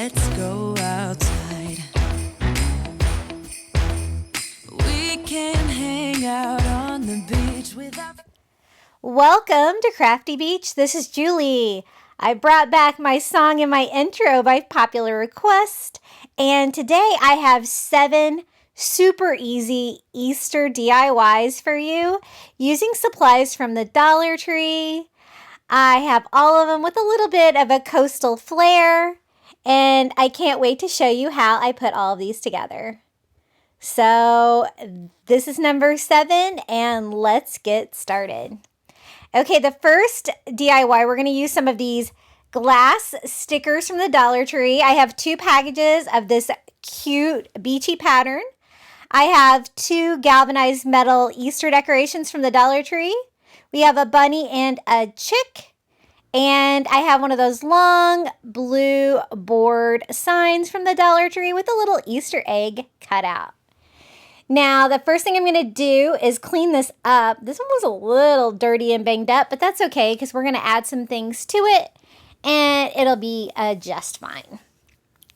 let's go outside. We can hang out on the beach without... Welcome to Crafty Beach. This is Julie. I brought back my song in my intro by popular request, and today I have 7 super easy Easter DIYs for you using supplies from the Dollar Tree. I have all of them with a little bit of a coastal flair, and I can't wait to show you how I put all of these together. So this is number 7, and let's get started. Okay, the first DIY, we're going to use some of these glass stickers from the Dollar Tree. I have 2 packages of this cute Beachy pattern. I have 2 galvanized metal Easter decorations from the Dollar Tree. We have a bunny and a chick. And I have one of those long blue board signs from the Dollar Tree with a little Easter egg cut out. Now, the first thing I'm going to do is clean this up. This one was a little dirty and banged up, but that's okay because we're going to add some things to it and it'll be just fine.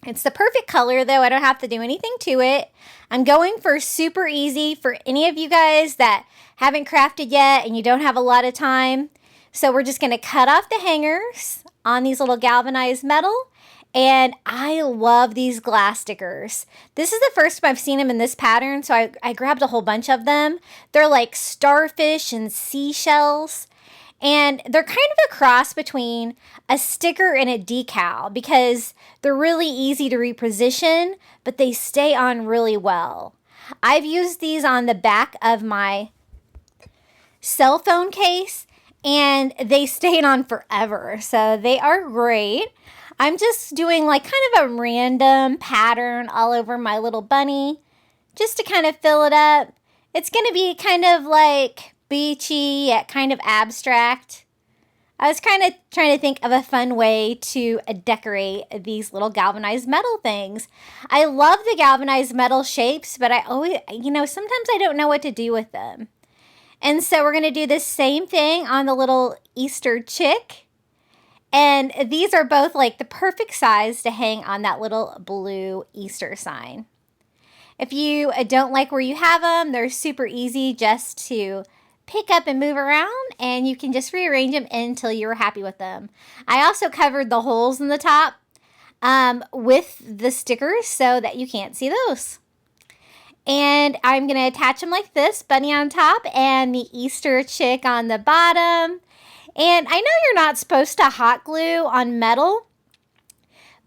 It's the perfect color though. I don't have to do anything to it. I'm going for super easy for any of you guys that haven't crafted yet and you don't have a lot of time. So we're just going to cut off the hangers on these little galvanized metal. And I love these glass stickers. This is the first time I've seen them in this pattern, so I grabbed a whole bunch of them. They're like starfish and seashells. And they're kind of a cross between a sticker and a decal because they're really easy to reposition, but they stay on really well. I've used these on the back of my cell phone case, and they stayed on forever. So they are great. I'm just doing like kind of a random pattern all over my little bunny just to kind of fill it up. It's going to be kind of like beachy yet kind of abstract. I was kind of trying to think of a fun way to decorate these little galvanized metal things. I love the galvanized metal shapes, but I always, sometimes I don't know what to do with them. And so we're going to do the same thing on the little Easter chick. And these are both like the perfect size to hang on that little blue Easter sign. If you don't like where you have them, they're super easy just to pick up and move around, and you can just rearrange them until you're happy with them. I also covered the holes in the top with the stickers so that you can't see those. And I'm going to attach them like this, bunny on top and the Easter chick on the bottom. And I know you're not supposed to hot glue on metal,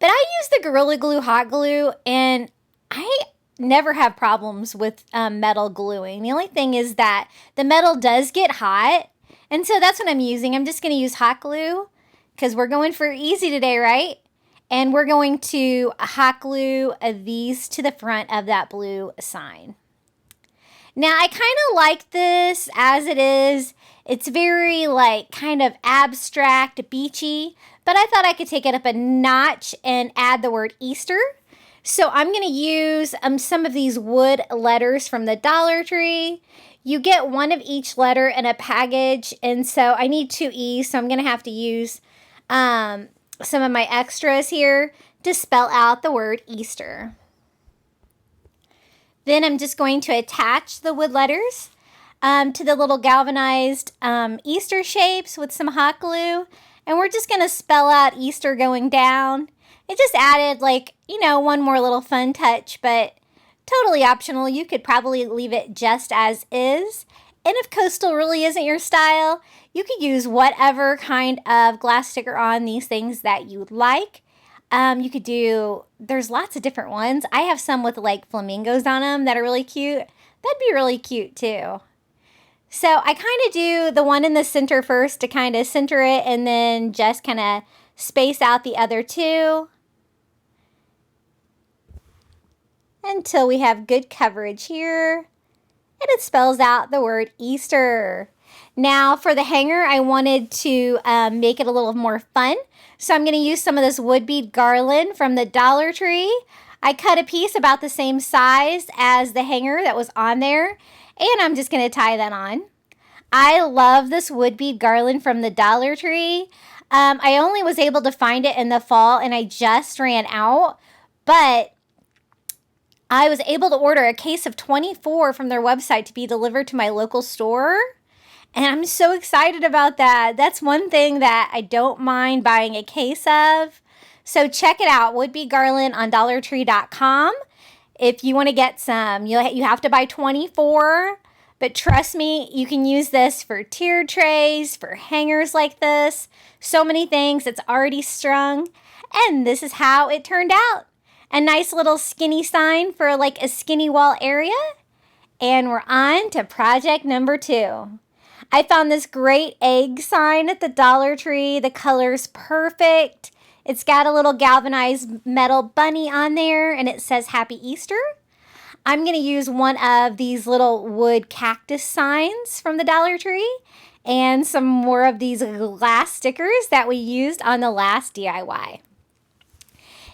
but I use the Gorilla Glue hot glue, and I never have problems with metal gluing. The only thing is that the metal does get hot, and so that's what I'm using. I'm just going to use hot glue because we're going for easy today, right? And we're going to hot glue these to the front of that blue sign. Now, I kind of like this as it is. It's very like kind of abstract, beachy, but I thought I could take it up a notch and add the word Easter. So I'm going to use some of these wood letters from the Dollar Tree. You get one of each letter in a package, and so I need 2 E's, so I'm going to have to use some of my extras here to spell out the word Easter. Then I'm just going to attach the wood letters to the little galvanized Easter shapes with some hot glue. And we're just going to spell out Easter going down. It just added one more little fun touch, but totally optional. You could probably leave it just as is. And if coastal really isn't your style, you could use whatever kind of glass sticker on these things that you like. You could do, there's lots of different ones. I have some with like flamingos on them that are really cute. That'd be really cute too. So I kind of do the one in the center first to kind of center it and then just kind of space out the other 2 until we have good coverage here. And it spells out the word Easter. Now for the hanger, I wanted to make it a little more fun. So I'm going to use some of this wood bead garland from the Dollar Tree. I cut a piece about the same size as the hanger that was on there, and I'm just going to tie that on. I love this wood bead garland from the Dollar Tree. I only was able to find it in the fall and I just ran out, but I was able to order a case of 24 from their website to be delivered to my local store. And I'm so excited about that. That's one thing that I don't mind buying a case of. So check it out, Would-Be Garland on DollarTree.com. If you want to get some, you have to buy 24. But trust me, you can use this for tiered trays, for hangers like this. So many things. It's already strung. And this is how it turned out. A nice little skinny sign for like a skinny wall area. And we're on to project number 2. I found this great egg sign at the Dollar Tree. The color's perfect. It's got a little galvanized metal bunny on there and it says Happy Easter. I'm going to use one of these little wood cactus signs from the Dollar Tree and some more of these glass stickers that we used on the last DIY.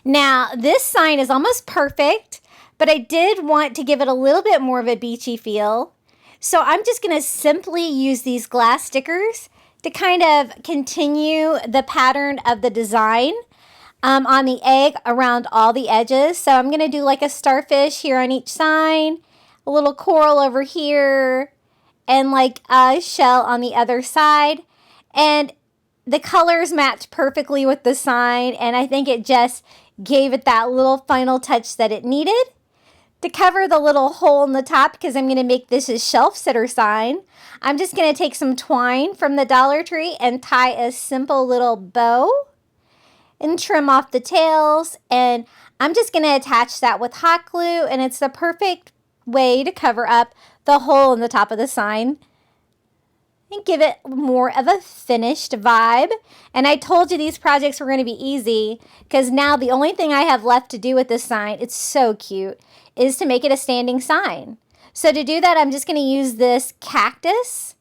Now, this sign is almost perfect, but I did want to give it a little bit more of a beachy feel. So I'm just going to simply use these glass stickers to kind of continue the pattern of the design on the egg around all the edges. So I'm going to do like a starfish here on each sign, a little coral over here, and like a shell on the other side. And the colors match perfectly with the sign, and I think it just gave it that little final touch that it needed. To cover the little hole in the top, because I'm going to make this a shelf sitter sign, I'm just going to take some twine from the Dollar Tree and tie a simple little bow and trim off the tails. And I'm just going to attach that with hot glue, and it's the perfect way to cover up the hole in the top of the sign and give it more of a finished vibe. And I told you these projects were going to be easy, because now the only thing I have left to do with this sign, it's so cute, is to make it a standing sign. So to do that, I'm just going to use this cactus.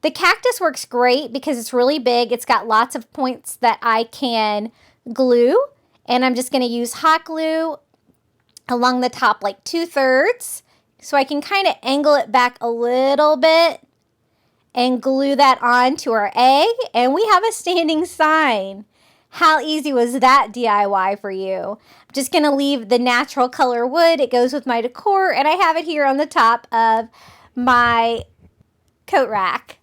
The cactus works great because it's really big. It's got lots of points that I can glue. And I'm just going to use hot glue along the top like 2/3. So I can kind of angle it back a little bit and glue that on to our egg. And we have a standing sign. How easy was that DIY for you? I'm just going to leave the natural color wood. It goes with my decor, and I have it here on the top of my coat rack.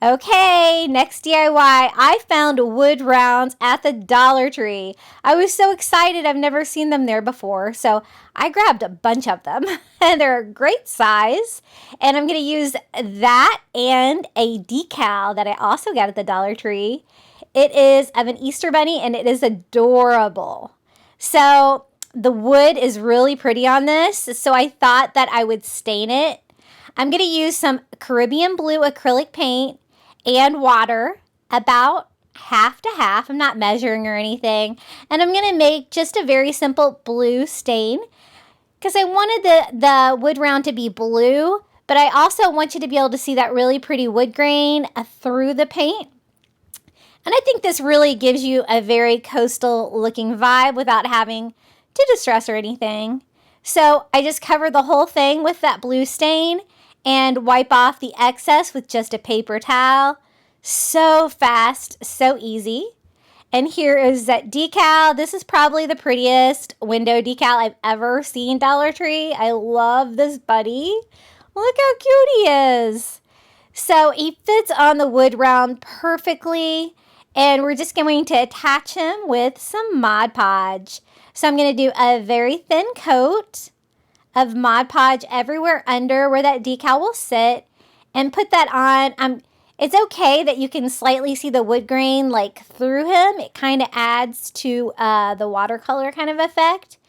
Okay, next DIY. I found wood rounds at the Dollar Tree. I was so excited. I've never seen them there before, so I grabbed a bunch of them. And they're a great size. And I'm going to use that and a decal that I also got at the Dollar Tree. It is of an Easter bunny, and it is adorable. So the wood is really pretty on this, so I thought that I would stain it. I'm going to use some Caribbean blue acrylic paint and water, about half to half. I'm not measuring or anything. And I'm going to make just a very simple blue stain, because I wanted the wood round to be blue, but I also want you to be able to see that really pretty wood grain through the paint. And I think this really gives you a very coastal looking vibe without having to distress or anything. So I just cover the whole thing with that blue stain and wipe off the excess with just a paper towel. So fast, so easy. And here is that decal. This is probably the prettiest window decal I've ever seen, Dollar Tree. I love this buddy. Look how cute he is. So he fits on the wood round perfectly. And we're just going to attach him with some Mod Podge. So I'm going to do a very thin coat of Mod Podge everywhere under where that decal will sit, and put that on. It's okay that you can slightly see the wood grain like through him. It kind of adds to the watercolor kind of effect.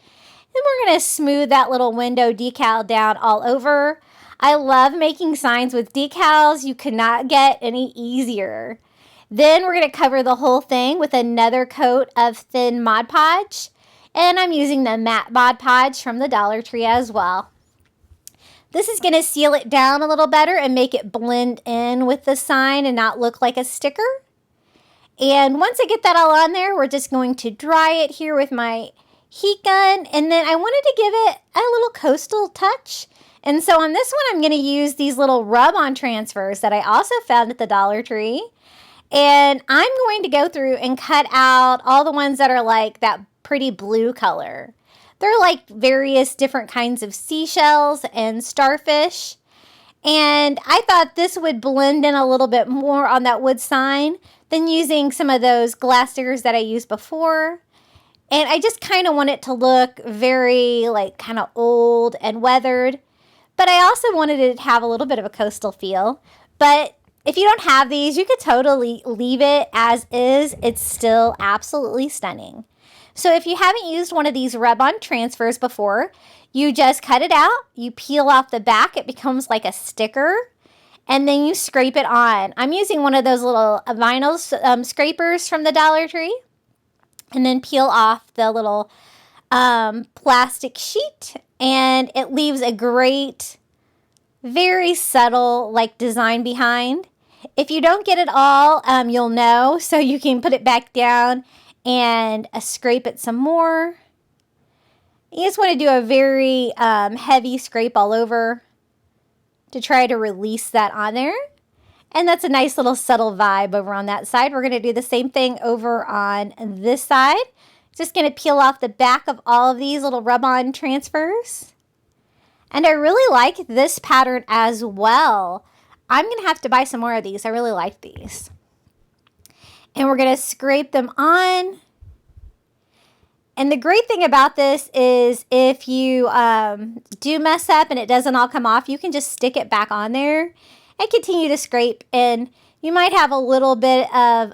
And we're going to smooth that little window decal down all over. I love making signs with decals. You could not get any easier. Then we're going to cover the whole thing with another coat of thin Mod Podge. And I'm using the matte Mod Podge from the Dollar Tree as well. This is going to seal it down a little better and make it blend in with the sign and not look like a sticker. And once I get that all on there, we're just going to dry it here with my heat gun. And then I wanted to give it a little coastal touch. And so on this one, I'm going to use these little rub-on transfers that I also found at the Dollar Tree. And I'm going to go through and cut out all the ones that are like that pretty blue color. They're like various different kinds of seashells and starfish. And I thought this would blend in a little bit more on that wood sign than using some of those glass stickers that I used before. And I just kind of want it to look very like kind of old and weathered. But I also wanted it to have a little bit of a coastal feel. But if you don't have these, you could totally leave it as is. It's still absolutely stunning. So if you haven't used one of these rub-on transfers before, you just cut it out, you peel off the back, it becomes like a sticker, and then you scrape it on. I'm using one of those little vinyl scrapers from the Dollar Tree, and then peel off the little plastic sheet, and it leaves a great, very subtle like design behind. If you don't get it all, you'll know, so you can put it back down and scrape it some more. You just want to do a very heavy scrape all over to try to release that on there. And that's a nice little subtle vibe over on that side. We're going to do the same thing over on this side. Just going to peel off the back of all of these little rub-on transfers. And I really like this pattern as well. I'm going to have to buy some more of these. I really like these. And we're going to scrape them on. And the great thing about this is if you do mess up and it doesn't all come off, you can just stick it back on there and continue to scrape. And you might have a little bit of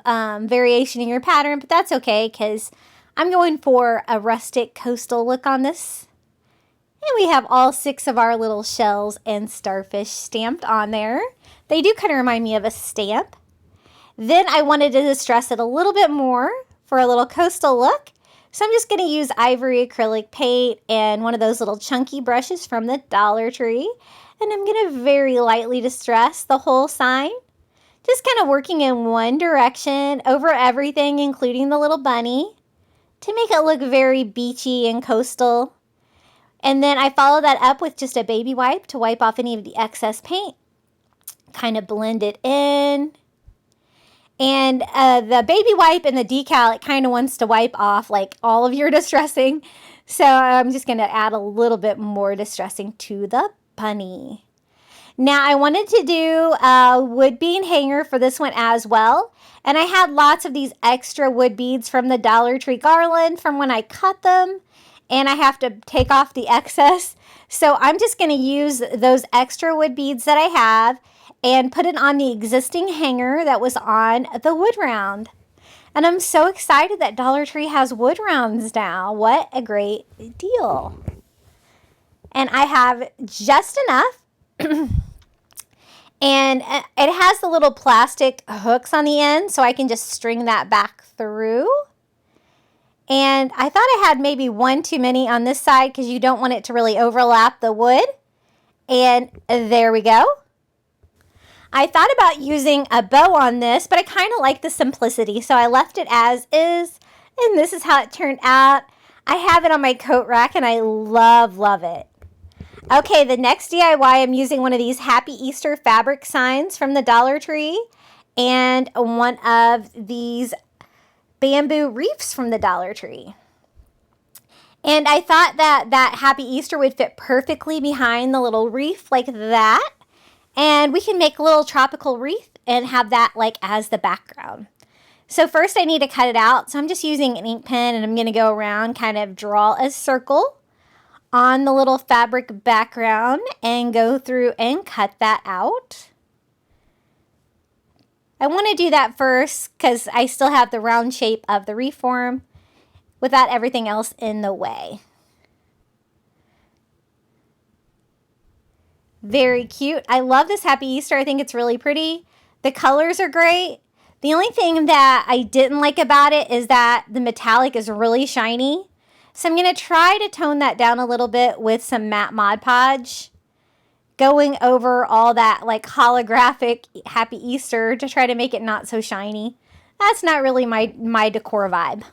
variation in your pattern, but that's okay because I'm going for a rustic coastal look on this. And we have all 6 of our little shells and starfish stamped on there. They do kind of remind me of a stamp. Then I wanted to distress it a little bit more for a little coastal look. So I'm just going to use ivory acrylic paint and one of those little chunky brushes from the Dollar Tree. And I'm going to very lightly distress the whole sign. Just kind of working in one direction over everything, including the little bunny, to make it look very beachy and coastal. And then I follow that up with just a baby wipe to wipe off any of the excess paint. Kind of blend it in. And the baby wipe and the decal, it kind of wants to wipe off like all of your distressing. So I'm just going to add a little bit more distressing to the bunny. Now I wanted to do a wood bead hanger for this one as well. And I had lots of these extra wood beads from the Dollar Tree garland from when I cut them. And I have to take off the excess. So I'm just going to use those extra wood beads that I have and put it on the existing hanger that was on the wood round. And I'm so excited that Dollar Tree has wood rounds now. What a great deal. And I have just enough. And it has the little plastic hooks on the end, so I can just string that back through. And I thought I had maybe one too many on this side because you don't want it to really overlap the wood. And there we go. I thought about using a bow on this, but I kind of like the simplicity, so I left it as is, and this is how it turned out. I have it on my coat rack, and I love it. Okay, the next DIY, I'm using one of these Happy Easter fabric signs from the Dollar Tree, and one of these bamboo wreaths from the Dollar Tree. And I thought that Happy Easter would fit perfectly behind the little wreath like that. And we can make a little tropical wreath and have that like as the background. So first I need to cut it out. So I'm just using an ink pen and I'm going to go around, kind of draw a circle on the little fabric background and go through and cut that out. I want to do that first because I still have the round shape of the wreath form without everything else in the way. Very cute. I love this Happy Easter. I think it's really pretty. The colors are great. The only thing that I didn't like about it is that the metallic is really shiny. So I'm going to try to tone that down a little bit with some matte Mod Podge. Going over all that like holographic Happy Easter to try to make it not so shiny. That's not really my decor vibe.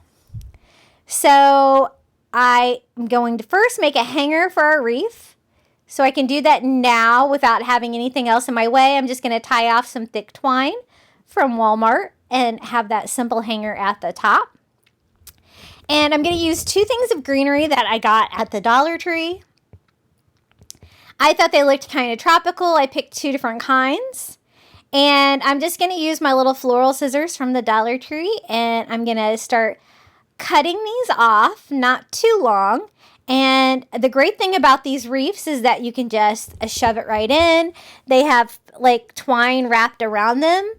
So I'm going to first make a hanger for our wreath. So I can do that now without having anything else in my way. I'm just going to tie off some thick twine from Walmart and have that simple hanger at the top. And I'm going to use 2 things of greenery that I got at the Dollar Tree. I thought they looked kind of tropical. I picked 2 different kinds. And I'm just going to use my little floral scissors from the Dollar Tree. And I'm going to start cutting these off, not too long. And the great thing about these wreaths is that you can just shove it right in. They have like twine wrapped around them.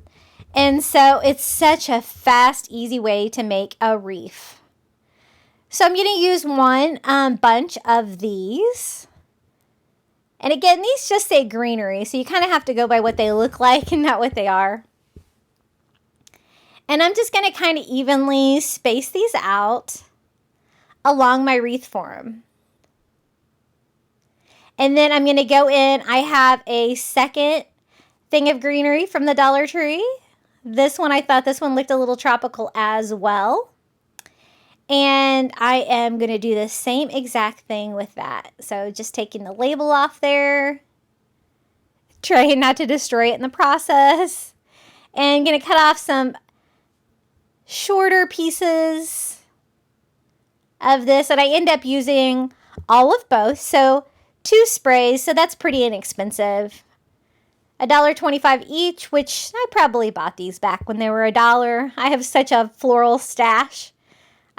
And so it's such a fast, easy way to make a wreath. So I'm going to use one bunch of these. And again, these just say greenery, so you kind of have to go by what they look like and not what they are. And I'm just going to kind of evenly space these out along my wreath form. And then I'm going to go in. I have a second thing of greenery from the Dollar Tree. This one, I thought this one looked a little tropical as well. And I am going to do the same exact thing with that. So just taking the label off there. Trying not to destroy it in the process. And going to cut off some shorter pieces of this. And I end up using all of both. So 2 sprays. So that's pretty inexpensive. $1.25 each, which I probably bought these back when they were $1. I have such a floral stash.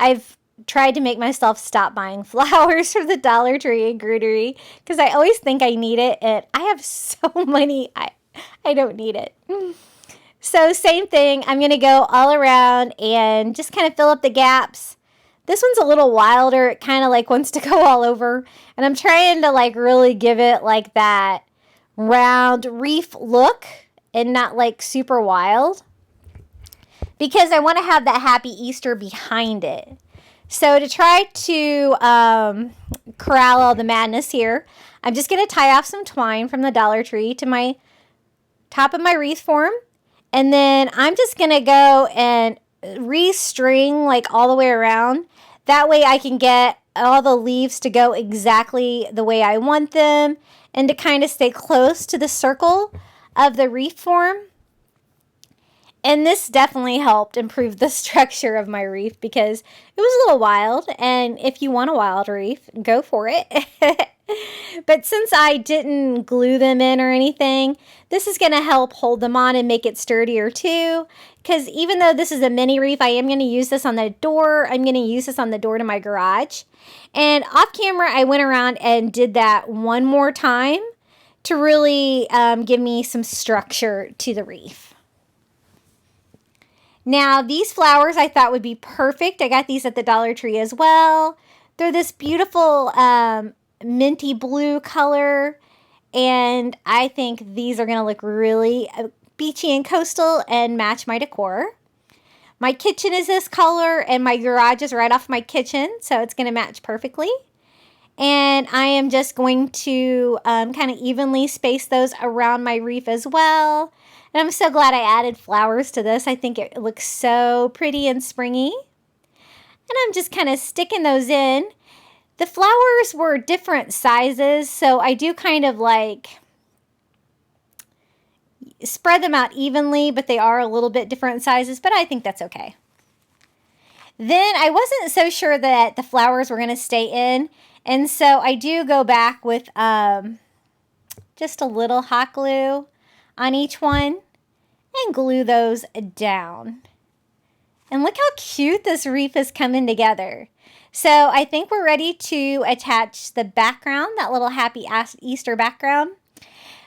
I've tried to make myself stop buying flowers from the Dollar Tree and greenery because I always think I need it, and I have so many, I don't need it. So same thing, I'm going to go all around and just kind of fill up the gaps. This one's a little wilder, it kind of like wants to go all over, and I'm trying to like really give it like that round wreath look and not like super wild, because I want to have that happy Easter behind it. So to try to corral all the madness here, I'm just going to tie off some twine from the Dollar Tree to my top of my wreath form. And then I'm just going to go and restring like all the way around. That way I can get all the leaves to go exactly the way I want them and to kind of stay close to the circle of the wreath form. And this definitely helped improve the structure of my wreath because it was a little wild. And if you want a wild wreath, go for it. But since I didn't glue them in or anything, this is going to help hold them on and make it sturdier too. Because even though this is a mini wreath, I am going to use this on the door. I'm going to use this on the door to my garage. And off camera, I went around and did that one more time to really give me some structure to the wreath. Now, these flowers I thought would be perfect. I got these at the Dollar Tree as well. They're this beautiful minty blue color, and I think these are going to look really beachy and coastal and match my decor. My kitchen is this color, and my garage is right off my kitchen, so it's going to match perfectly. And I am just going to kind of evenly space those around my wreath as well. And I'm so glad I added flowers to this. I think it looks so pretty and springy. And I'm just kind of sticking those in. The flowers were different sizes, so I do kind of like spread them out evenly, but they are a little bit different sizes, but I think that's okay. Then I wasn't so sure that the flowers were going to stay in, and so I do go back with just a little hot glue on each one and glue those down. And look how cute this wreath is coming together. So I think we're ready to attach the background, that little happy Easter background.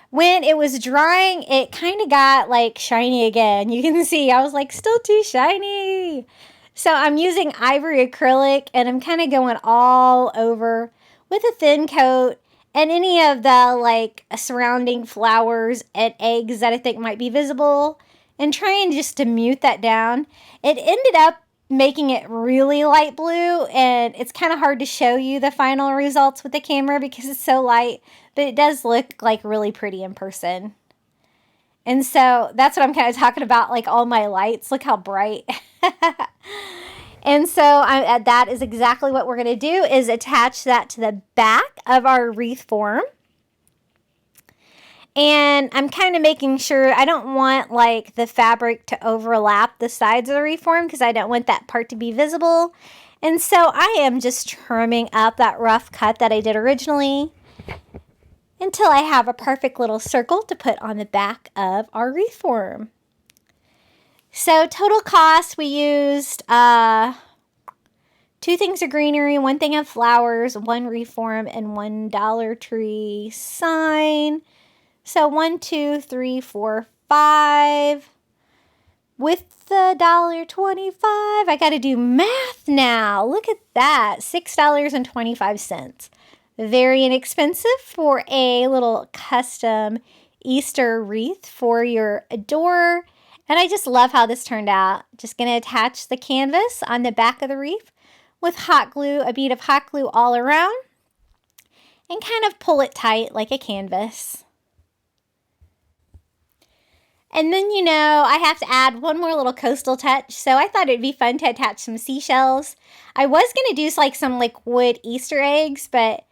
When it was drying, it kind of got like shiny again. You can see I was like, still too shiny. So I'm using ivory acrylic, and I'm kind of going all over with a thin coat and any of the like surrounding flowers and eggs that I think might be visible, and trying just to mute that down. It ended up making it really light blue, and it's kind of hard to show you the final results with the camera because it's so light, but it does look like really pretty in person. And so that's what I'm kind of talking about, like all my lights. Look how bright. And so that is exactly what we're going to do, is attach that to the back of our wreath form. And I'm kind of making sure I don't want like the fabric to overlap the sides of the reform because I don't want that part to be visible. And so I am just trimming up that rough cut that I did originally until I have a perfect little circle to put on the back of our reform. So total cost, we used 2 things of greenery, 1 thing of flowers, 1 reform, and 1 Dollar Tree sign. So 1, 2, 3, 4, 5. With the $1.25, I got to do math now. Look at that, $6.25. Very inexpensive for a little custom Easter wreath for your door. And I just love how this turned out. Just going to attach the canvas on the back of the wreath with hot glue, a bead of hot glue all around, and kind of pull it tight like a canvas. And then, you know, I have to add one more little coastal touch, so I thought it'd be fun to attach some seashells. I was going to do like some like wood Easter eggs, but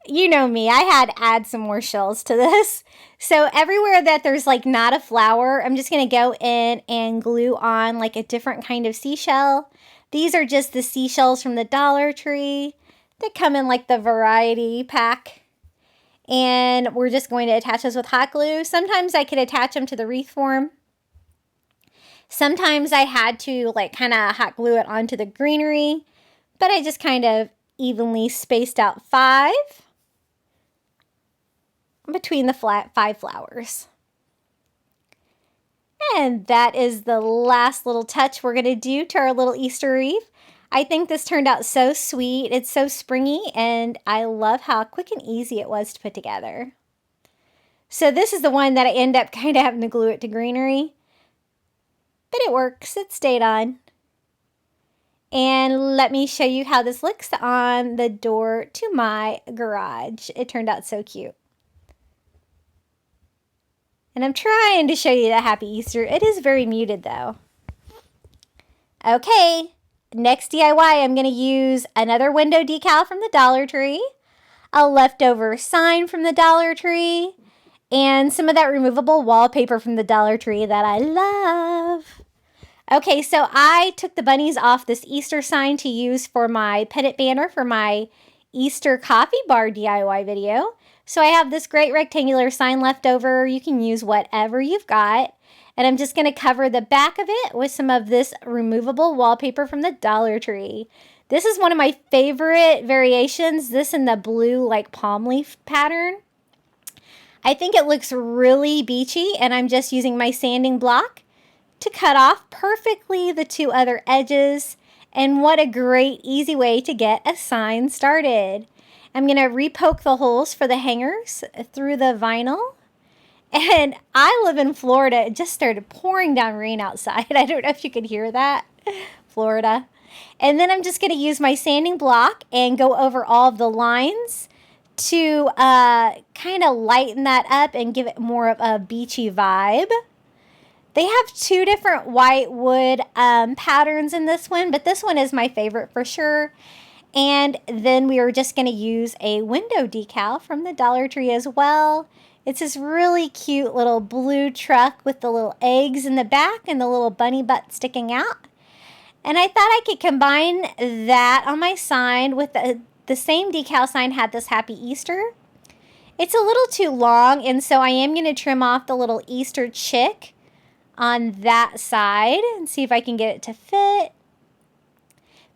you know me, I had to add some more shells to this. So everywhere that there's like not a flower, I'm just going to go in and glue on like a different kind of seashell. These are just the seashells from the Dollar Tree. They come in like the variety pack. And we're just going to attach those with hot glue. Sometimes I could attach them to the wreath form. Sometimes I had to like kind of hot glue it onto the greenery. But I just kind of evenly spaced out 5 between the 5 flowers. And that is the last little touch we're going to do to our little Easter wreath. I think this turned out so sweet. It's so springy, and I love how quick and easy it was to put together. So this is the one that I end up kind of having to glue it to greenery. But it works. It stayed on. And let me show you how this looks on the door to my garage. It turned out so cute. And I'm trying to show you the Happy Easter. It is very muted though. Okay. Next DIY, I'm going to use another window decal from the Dollar Tree, a leftover sign from the Dollar Tree, and some of that removable wallpaper from the Dollar Tree that I love. Okay, so I took the bunnies off this Easter sign to use for my pennant banner for my Easter coffee bar DIY video. So I have this great rectangular sign left over. You can use whatever you've got. And I'm just going to cover the back of it with some of this removable wallpaper from the Dollar Tree. This is one of my favorite variations, this in the blue like palm leaf pattern. I think it looks really beachy, and I'm just using my sanding block to cut off perfectly the 2 other edges. And what a great easy way to get a sign started. I'm going to repoke the holes for the hangers through the vinyl. And I live in Florida. It just started pouring down rain outside. I don't know if you could hear that. Florida. And then I'm just going to use my sanding block and go over all of the lines to kind of lighten that up and give it more of a beachy vibe. They have 2 different white wood patterns in this one, but this one is my favorite for sure. And then we are just going to use a window decal from the Dollar Tree as well. It's this really cute little blue truck with the little eggs in the back and the little bunny butt sticking out. And I thought I could combine that on my sign with the same decal sign had this Happy Easter. It's a little too long, and so I am going to trim off the little Easter chick on that side and see if I can get it to fit.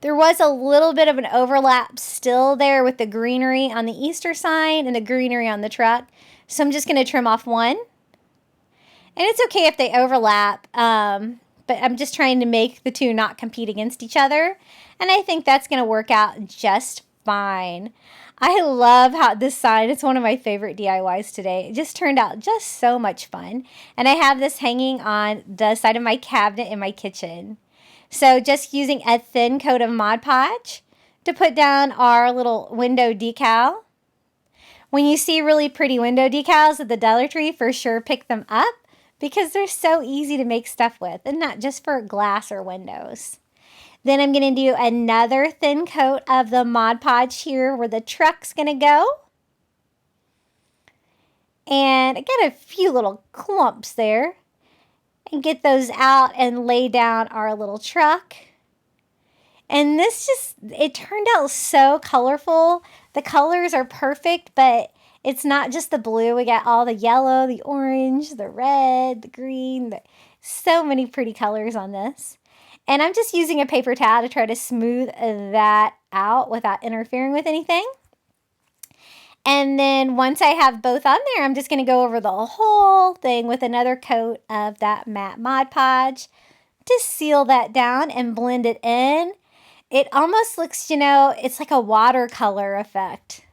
There was a little bit of an overlap still there with the greenery on the Easter sign and the greenery on the truck. So I'm just going to trim off one. And it's okay if they overlap, but I'm just trying to make the 2 not compete against each other. And I think that's going to work out just fine. I love how this sign, it's one of my favorite DIYs today. It just turned out just so much fun. And I have this hanging on the side of my cabinet in my kitchen. So just using a thin coat of Mod Podge to put down our little window decal. When you see really pretty window decals at the Dollar Tree, for sure pick them up because they're so easy to make stuff with, and not just for glass or windows. Then I'm going to do another thin coat of the Mod Podge here where the truck's going to go. And I got a few little clumps there. And get those out and lay down our little truck. And it turned out so colorful. The colors are perfect, but it's not just the blue. We got all the yellow, the orange, the red, the green. So many pretty colors on this. And I'm just using a paper towel to try to smooth that out without interfering with anything. And then once I have both on there, I'm just going to go over the whole thing with another coat of that matte Mod Podge to seal that down and blend it in. It almost looks, it's like a watercolor effect.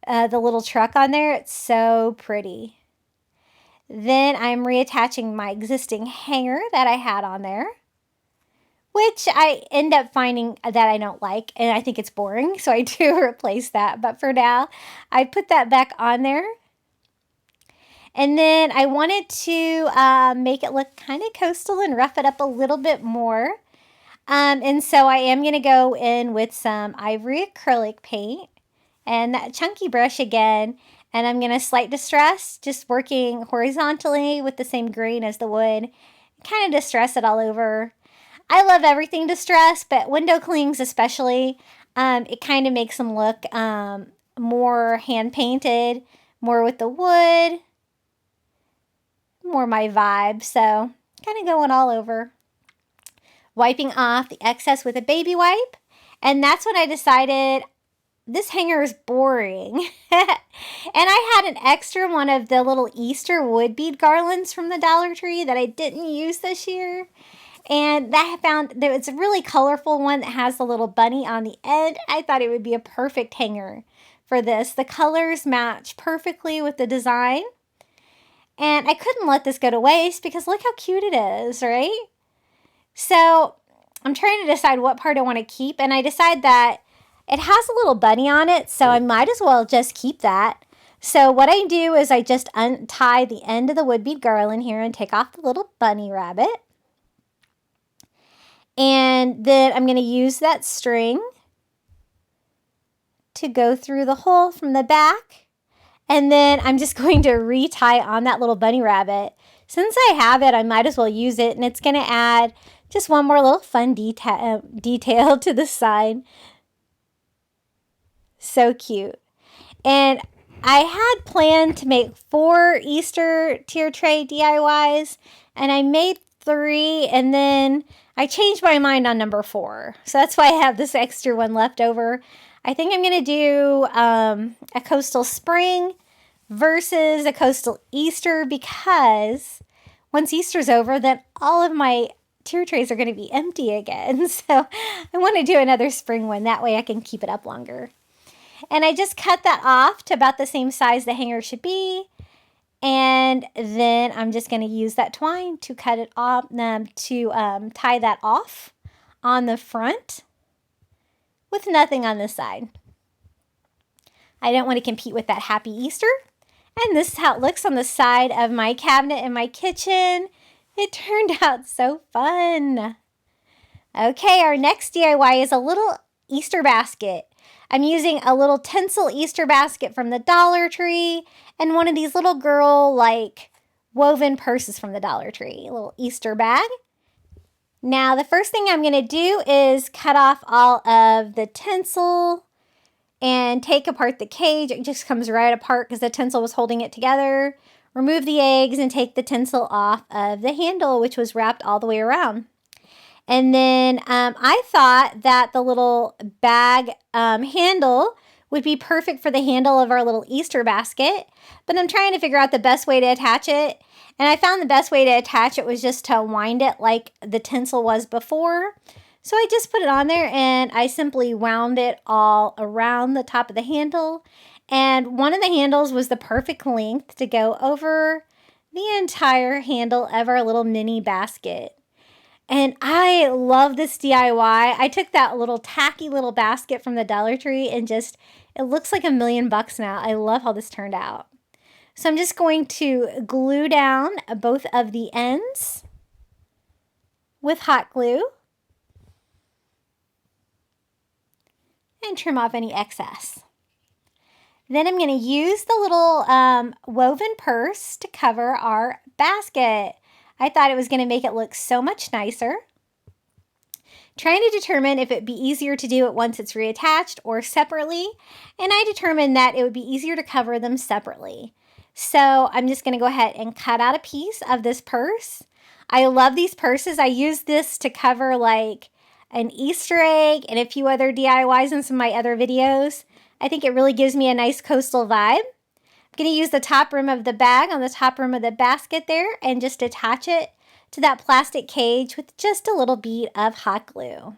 The little truck on there, it's so pretty. Then I'm reattaching my existing hanger that I had on there, which I end up finding that I don't like, and I think it's boring, so I do replace that. But for now, I put that back on there. And then I wanted to make it look kind of coastal and rough it up a little bit more. And so I am going to go in with some ivory acrylic paint and that chunky brush again. And I'm going to slight distress, just working horizontally with the same grain as the wood. Kind of distress it all over. I love everything distress, but window clings especially, it kind of makes them look more hand-painted, more with the wood, more my vibe. So kind of going all over. Wiping off the excess with a baby wipe. And that's when I decided this hanger is boring. And I had an extra one of the little Easter wood bead garlands from the Dollar Tree that I didn't use this year. And I found that it's a really colorful one that has the little bunny on the end. I thought it would be a perfect hanger for this. The colors match perfectly with the design. And I couldn't let this go to waste because look how cute it is, right? So I'm trying to decide what part I want to keep. And I decide that it has a little bunny on it, so I might as well just keep that. So what I do is I just untie the end of the wood bead garland here and take off the little bunny rabbit. And then I'm going to use that string to go through the hole from the back. And then I'm just going to retie on that little bunny rabbit. Since I have it, I might as well use it. And it's going to add just one more little fun detail to the side. So cute. And I had planned to make 4 Easter tier tray DIYs. And I made 3, and then I changed my mind on number 4. So that's why I have this extra one left over. I think I'm going to do a coastal spring versus a coastal Easter, because once Easter's over, then all of my tier trays are going to be empty again. So I want to do another spring one. That way I can keep it up longer. And I just cut that off to about the same size the hanger should be. And then I'm just going to use that twine to cut it off, to tie that off on the front with nothing on the side. I don't want to compete with that Happy Easter. And this is how it looks on the side of my cabinet in my kitchen. It turned out so fun. Okay, our next DIY is a little Easter basket. I'm using a little tinsel Easter basket from the Dollar Tree and one of these little girl woven purses from the Dollar Tree, a little Easter bag. Now the first thing I'm going to do is cut off all of the tinsel and take apart the cage. It just comes right apart because the tinsel was holding it together. Remove the eggs and take the tinsel off of the handle, which was wrapped all the way around. And then I thought that the little bag handle would be perfect for the handle of our little Easter basket. But I'm trying to figure out the best way to attach it. And I found the best way to attach it was just to wind it like the tinsel was before. So I just put it on there and I simply wound it all around the top of the handle. And one of the handles was the perfect length to go over the entire handle of our little mini basket. And I love this DIY. I took that little tacky little basket from the Dollar Tree and it looks like $1 million now. I love how this turned out. So I'm just going to glue down both of the ends with hot glue and trim off any excess. Then I'm going to use the little woven purse to cover our basket. I thought it was going to make it look so much nicer. Trying to determine if it'd be easier to do it once it's reattached or separately, and I determined that it would be easier to cover them separately. So I'm just going to go ahead and cut out a piece of this purse. I love these purses. I use this to cover like an Easter egg and a few other DIYs in some of my other videos. I think it really gives me a nice coastal vibe. I'm going to use the top rim of the bag on the top rim of the basket there and just attach it to that plastic cage with just a little bead of hot glue.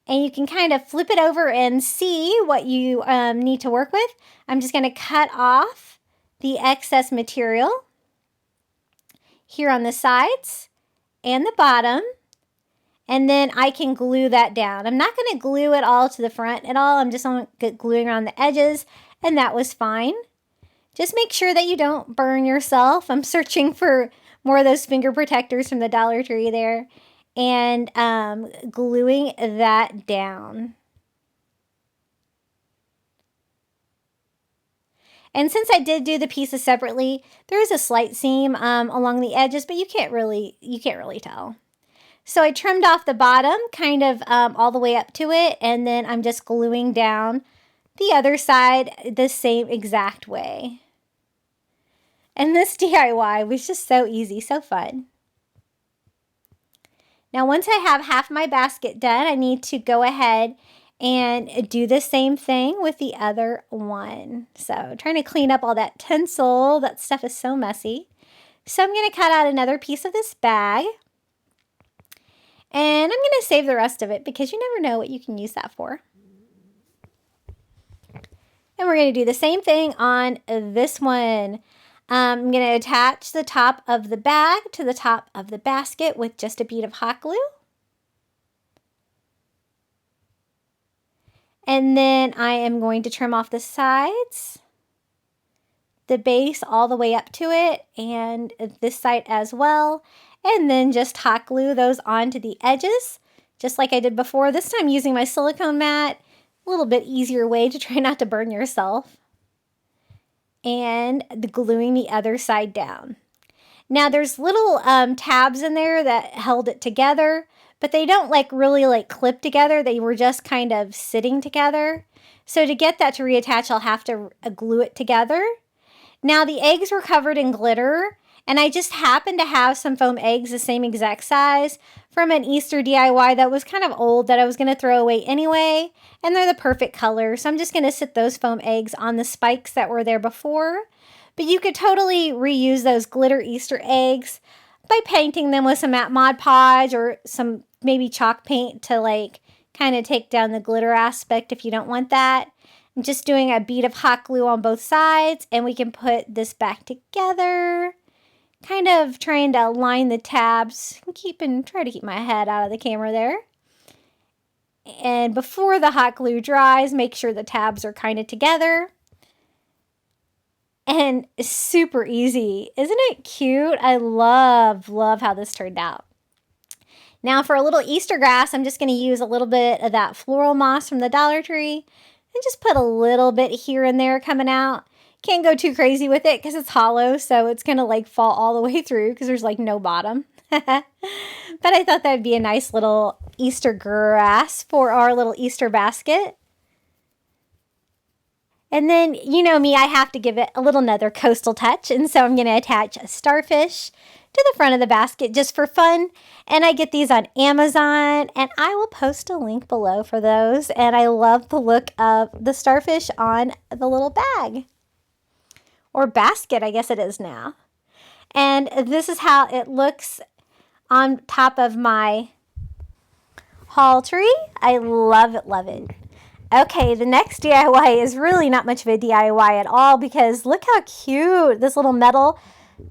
And you can kind of flip it over and see what you need to work with. I'm just going to cut off the excess material here on the sides and the bottom. And then I can glue that down. I'm not going to glue it all to the front at all. I'm just gluing around the edges, and that was fine. Just make sure that you don't burn yourself. I'm searching for more of those finger protectors from the Dollar Tree there, and gluing that down. And since I did do the pieces separately, there is a slight seam along the edges, but you can't really tell. So I trimmed off the bottom kind of all the way up to it, and then I'm just gluing down the other side the same exact way. And this DIY was just so easy, so fun. Now once I have half my basket done, I need to go ahead and do the same thing with the other one. So trying to clean up all that tinsel, that stuff is so messy. So I'm going to cut out another piece of this bag. And I'm going to save the rest of it because you never know what you can use that for. And we're going to do the same thing on this one. I'm going to attach the top of the bag to the top of the basket with just a bead of hot glue. And then I am going to trim off the sides, the base all the way up to it, and this side as well. And then just hot glue those onto the edges, just like I did before. This time using my silicone mat, a little bit easier way to try not to burn yourself. And gluing the other side down. Now there's little tabs in there that held it together, but they don't really clip together. They were just kind of sitting together. So to get that to reattach, I'll have to glue it together. Now the eggs were covered in glitter, and I just happened to have some foam eggs the same exact size from an Easter DIY that was kind of old that I was going to throw away anyway. And they're the perfect color. So I'm just going to sit those foam eggs on the spikes that were there before. But you could totally reuse those glitter Easter eggs by painting them with some matte Mod Podge or some maybe chalk paint to kind of take down the glitter aspect if you don't want that. I'm just doing a bead of hot glue on both sides, and we can put this back together. Kind of trying to line the tabs, try to keep my head out of the camera there. And before the hot glue dries, make sure the tabs are kind of together. And super easy. Isn't it cute? I love how this turned out. Now for a little Easter grass, I'm just going to use a little bit of that floral moss from the Dollar Tree. And just put a little bit here and there coming out. Can't go too crazy with it because it's hollow, so it's going to fall all the way through because there's no bottom. But I thought that would be a nice little Easter grass for our little Easter basket. And then, you know me, I have to give it a little another coastal touch, and so I'm going to attach a starfish to the front of the basket just for fun. And I get these on Amazon, and I will post a link below for those. And I love the look of the starfish on the little bag. Or basket, I guess it is now. And this is how it looks on top of my haul tree. I love it, love it. Okay, the next DIY is really not much of a DIY at all because look how cute this little metal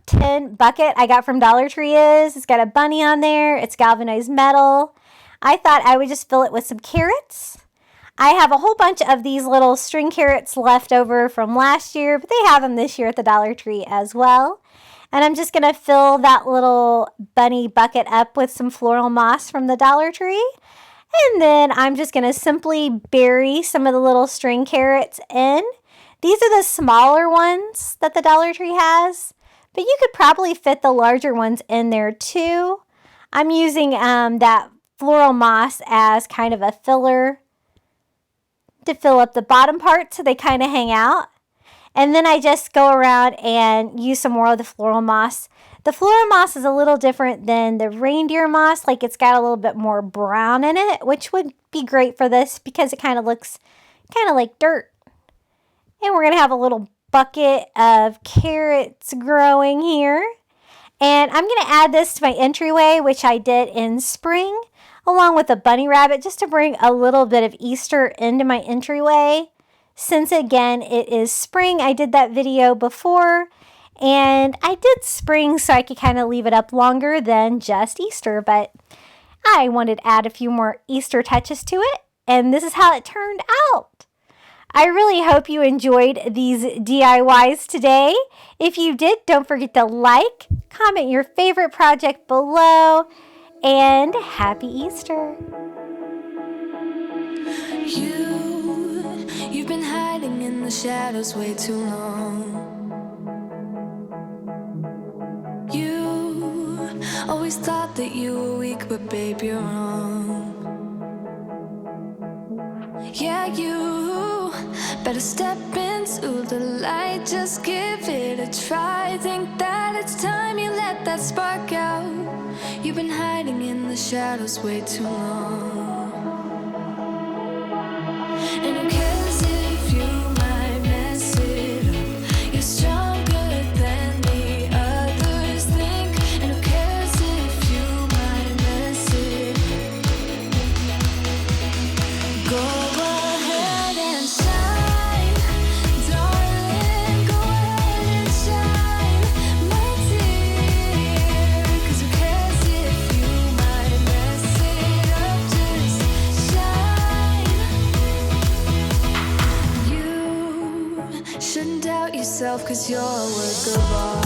tin bucket I got from Dollar Tree is. It's got a bunny on there. It's galvanized metal. I thought I would just fill it with some carrots. I have a whole bunch of these little string carrots left over from last year, but they have them this year at the Dollar Tree as well. And I'm just going to fill that little bunny bucket up with some floral moss from the Dollar Tree. And then I'm just going to simply bury some of the little string carrots in These are the smaller ones that the Dollar Tree has, but you could probably fit the larger ones in there too. I'm using that floral moss as kind of a filler to fill up the bottom part so they kind of hang out. And then I just go around and use some more of the floral moss. The floral moss is a little different than the reindeer moss. Like it's got a little bit more brown in it, which would be great for this because it kind of looks kind of like dirt. And we're going to have a little bucket of carrots growing here. And I'm going to add this to my entryway, which I did in spring, along with a bunny rabbit, just to bring a little bit of Easter into my entryway. Since, again, it is spring, I did that video before, and I did spring so I could kind of leave it up longer than just Easter, but I wanted to add a few more Easter touches to it, and this is how it turned out. I really hope you enjoyed these DIYs today. If you did, don't forget to like, comment your favorite project below, and happy Easter. You've been hiding in the shadows way too long. You always thought that you were weak, but babe, you're wrong. Yeah, you better step into the light, just give it a try. Think that it's time you let that spark out. You've been hiding in the shadows way too long. And who cares if you might mess it up? You're stronger than the others think. And who cares if you might mess it up? Go ahead and shine, darling. Go ahead and shine, my dear. 'Cause who cares if you might mess it up? Just shine. You shouldn't doubt yourself, 'cause you're a work of art.